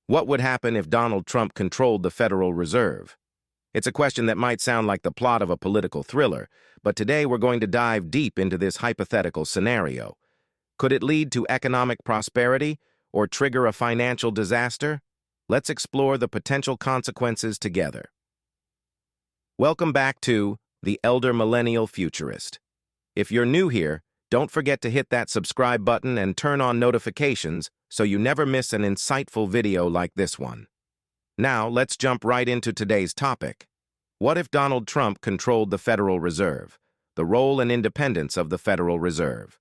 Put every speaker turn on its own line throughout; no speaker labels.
What would happen if Donald Trump controlled the Federal Reserve? It's a question that might sound like the plot of a political thriller, but today we're going to dive deep into this hypothetical scenario. Could it lead to economic prosperity or trigger a financial disaster? Let's explore the potential consequences together. Welcome back to The Elder Millennial Futurist. If you're new here, don't forget to hit that subscribe button and turn on notifications so you never miss an insightful video like this one. Now, let's jump right into today's topic. What if Donald Trump controlled the Federal Reserve? The role and independence of the Federal Reserve.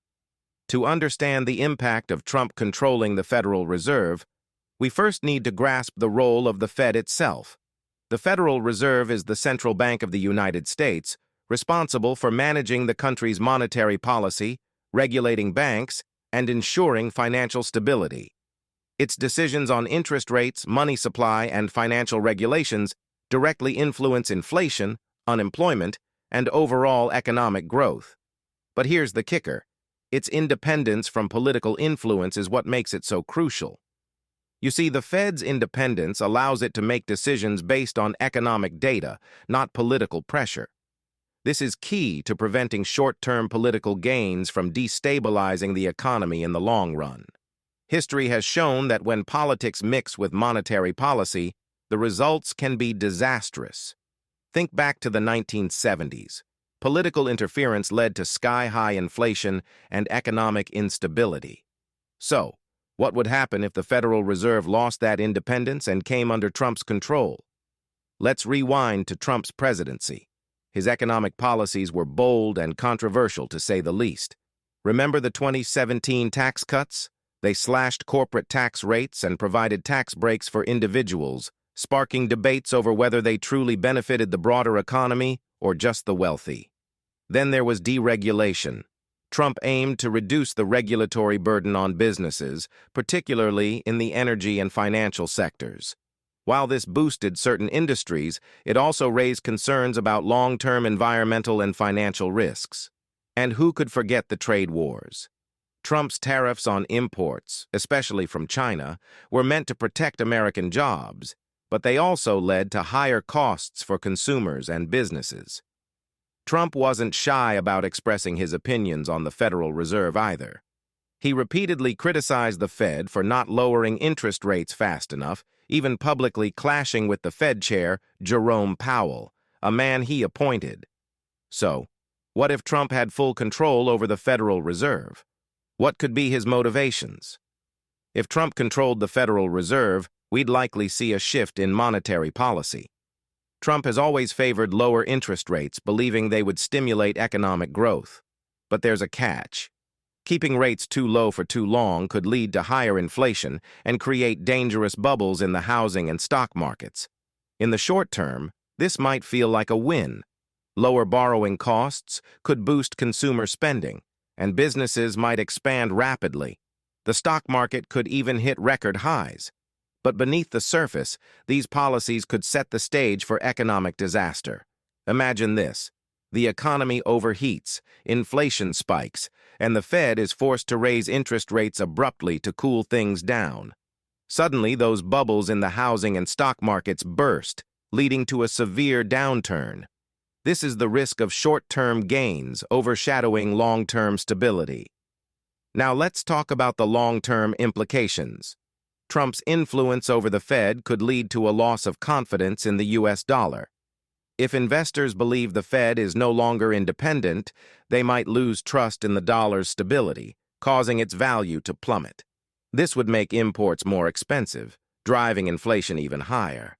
To understand the impact of Trump controlling the Federal Reserve, we first need to grasp the role of the Fed itself. The Federal Reserve is the central bank of the United States, responsible for managing the country's monetary policy, regulating banks, and ensuring financial stability. Its decisions on interest rates, money supply, and financial regulations directly influence inflation, unemployment, and overall economic growth. But here's the kicker. Its independence from political influence is what makes it so crucial. You see, the Fed's independence allows it to make decisions based on economic data, not political pressure. This is key to preventing short-term political gains from destabilizing the economy in the long run. History has shown that when politics mix with monetary policy, the results can be disastrous. Think back to the 1970s. Political interference led to sky-high inflation and economic instability. So, what would happen if the Federal Reserve lost that independence and came under Trump's control? Let's rewind to Trump's presidency. His economic policies were bold and controversial, to say the least. Remember the 2017 tax cuts? They slashed corporate tax rates and provided tax breaks for individuals, sparking debates over whether they truly benefited the broader economy or just the wealthy. Then there was deregulation. Trump aimed to reduce the regulatory burden on businesses, particularly in the energy and financial sectors. While this boosted certain industries, it also raised concerns about long-term environmental and financial risks. And who could forget the trade wars? Trump's tariffs on imports, especially from China, were meant to protect American jobs, but they also led to higher costs for consumers and businesses. Trump wasn't shy about expressing his opinions on the Federal Reserve either. He repeatedly criticized the Fed for not lowering interest rates fast enough, even publicly clashing with the Fed chair, Jerome Powell, a man he appointed. So, what if Trump had full control over the Federal Reserve? What could be his motivations? If Trump controlled the Federal Reserve, we'd likely see a shift in monetary policy. Trump has always favored lower interest rates, believing they would stimulate economic growth. But there's a catch. Keeping rates too low for too long could lead to higher inflation and create dangerous bubbles in the housing and stock markets. In the short term, this might feel like a win. Lower borrowing costs could boost consumer spending, and businesses might expand rapidly. The stock market could even hit record highs. But beneath the surface, these policies could set the stage for economic disaster. Imagine this. The economy overheats, inflation spikes, and the Fed is forced to raise interest rates abruptly to cool things down. Suddenly, those bubbles in the housing and stock markets burst, leading to a severe downturn. This is the risk of short-term gains overshadowing long-term stability. Now let's talk about the long-term implications. Trump's influence over the Fed could lead to a loss of confidence in the U.S. dollar. If investors believe the Fed is no longer independent, they might lose trust in the dollar's stability, causing its value to plummet. This would make imports more expensive, driving inflation even higher.